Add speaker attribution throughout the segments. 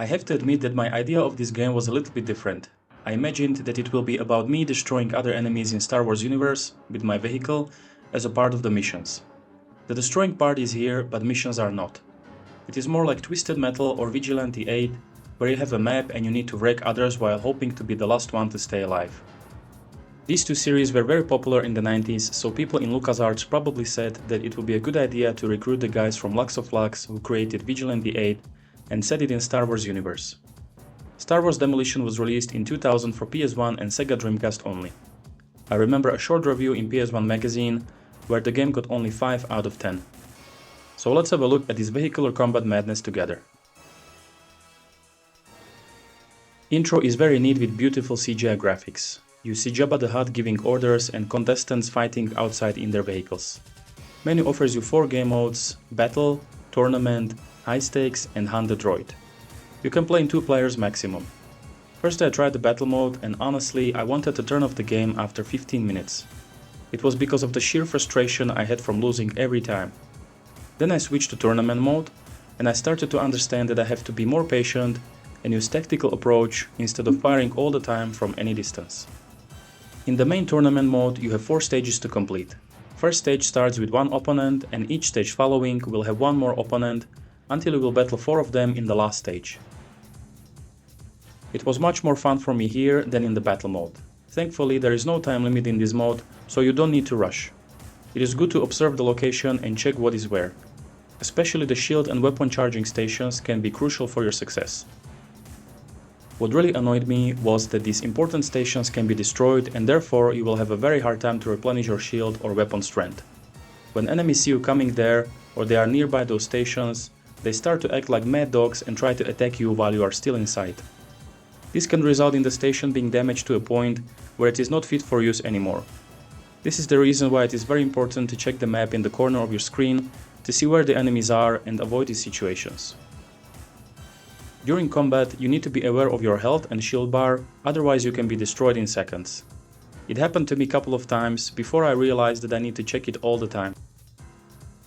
Speaker 1: I have to admit that my idea of this game was a little bit different. I imagined that it will be about me destroying other enemies in Star Wars universe with my vehicle as a part of the missions. The destroying part is here, but missions are not. It is more like Twisted Metal or Vigilante 8, where you have a map and you need to wreck others while hoping to be the last one to stay alive. These two series were very popular in the 90s, so people in LucasArts probably said that it would be a good idea to recruit the guys from Lux of Lux who created Vigilante 8 and set it in Star Wars universe. Star Wars Demolition was released in 2000 for PS1 and Sega Dreamcast only. I remember a short review in PS1 magazine where the game got only 5 out of 10. So let's have a look at this vehicular combat madness together. Intro is very neat with beautiful CGI graphics. You see Jabba the Hutt giving orders and contestants fighting outside in their vehicles. Menu offers you 4 game modes: Battle, Tournament, High Stakes and Hunt the Droid. You can play in 2 players maximum. First I tried the Battle mode and honestly I wanted to turn off the game after 15 minutes. It was because of the sheer frustration I had from losing every time. Then I switched to Tournament mode and I started to understand that I have to be more patient and use tactical approach instead of firing all the time from any distance. In the main tournament mode you have 4 stages to complete. First stage starts with 1 opponent and each stage following will have 1 more opponent until you will battle 4 of them in the last stage. It was much more fun for me here than in the battle mode. Thankfully there is no time limit in this mode, so you don't need to rush. It is good to observe the location and check what is where. Especially the shield and weapon charging stations can be crucial for your success. What really annoyed me was that these important stations can be destroyed and therefore you will have a very hard time to replenish your shield or weapon strength. When enemies see you coming there or they are nearby those stations, they start to act like mad dogs and try to attack you while you are still inside. This can result in the station being damaged to a point where it is not fit for use anymore. This is the reason why it is very important to check the map in the corner of your screen to see where the enemies are and avoid these situations. During combat, you need to be aware of your health and shield bar, otherwise you can be destroyed in seconds. It happened to me a couple of times before I realized that I need to check it all the time.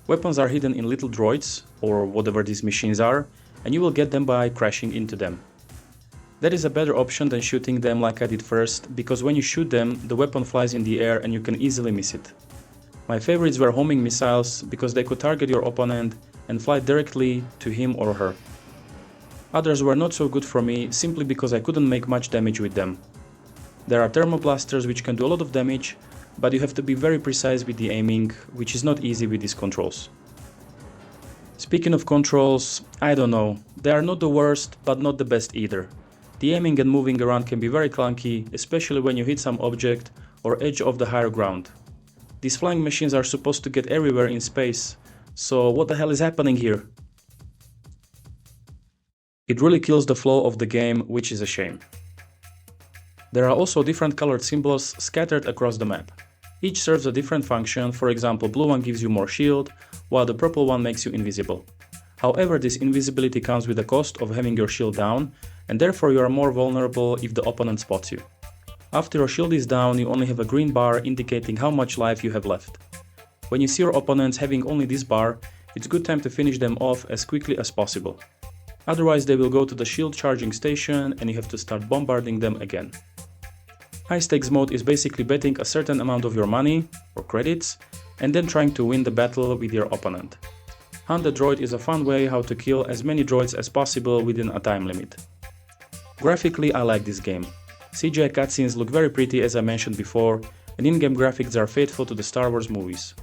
Speaker 1: Weapons are hidden in little droids, or whatever these machines are, and you will get them by crashing into them. That is a better option than shooting them like I did first, because when you shoot them, the weapon flies in the air and you can easily miss it. My favorites were homing missiles, because they could target your opponent and fly directly to him or her. Others were not so good for me simply because I couldn't make much damage with them. There are thermoblasters which can do a lot of damage, but you have to be very precise with the aiming, which is not easy with these controls. Speaking of controls, I don't know, they are not the worst, but not the best either. The aiming and moving around can be very clunky, especially when you hit some object or edge of the higher ground. These flying machines are supposed to get everywhere in space, so what the hell is happening here? It really kills the flow of the game, which is a shame. There are also different colored symbols scattered across the map. Each serves a different function, for example blue one gives you more shield, while the purple one makes you invisible. However, this invisibility comes with the cost of having your shield down, and therefore you are more vulnerable if the opponent spots you. After your shield is down, you only have a green bar indicating how much life you have left. When you see your opponents having only this bar, it's a good time to finish them off as quickly as possible. Otherwise they will go to the shield charging station and you have to start bombarding them again. High stakes mode is basically betting a certain amount of your money, or credits, and then trying to win the battle with your opponent. Hunt the Droid is a fun way how to kill as many droids as possible within a time limit. Graphically I like this game. CGI cutscenes look very pretty as I mentioned before, and in-game graphics are faithful to the Star Wars movies.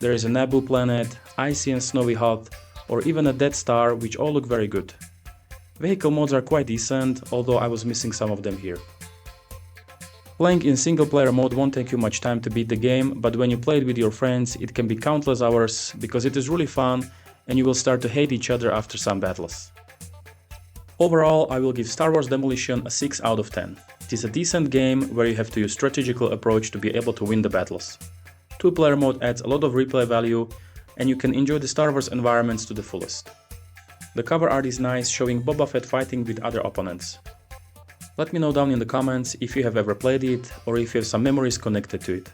Speaker 1: There is a Naboo planet, icy and snowy Hutt, or even a Death Star, which all look very good. Vehicle modes are quite decent, although I was missing some of them here. Playing in single player mode won't take you much time to beat the game, but when you play it with your friends it can be countless hours because it is really fun and you will start to hate each other after some battles. Overall, I will give Star Wars Demolition a 6 out of 10. It is a decent game where you have to use strategical approach to be able to win the battles. 2-player mode adds a lot of replay value and you can enjoy the Star Wars environments to the fullest. The cover art is nice, showing Boba Fett fighting with other opponents. Let me know down in the comments if you have ever played it or if you have some memories connected to it.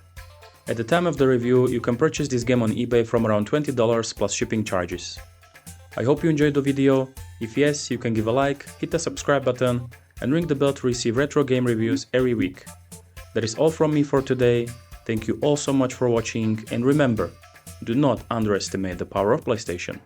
Speaker 1: At the time of the review, you can purchase this game on eBay from around $20 plus shipping charges. I hope you enjoyed the video. If yes, you can give a like, hit the subscribe button, and ring the bell to receive retro game reviews every week. That is all from me for today. Thank you all so much for watching, and remember, do not underestimate the power of PlayStation.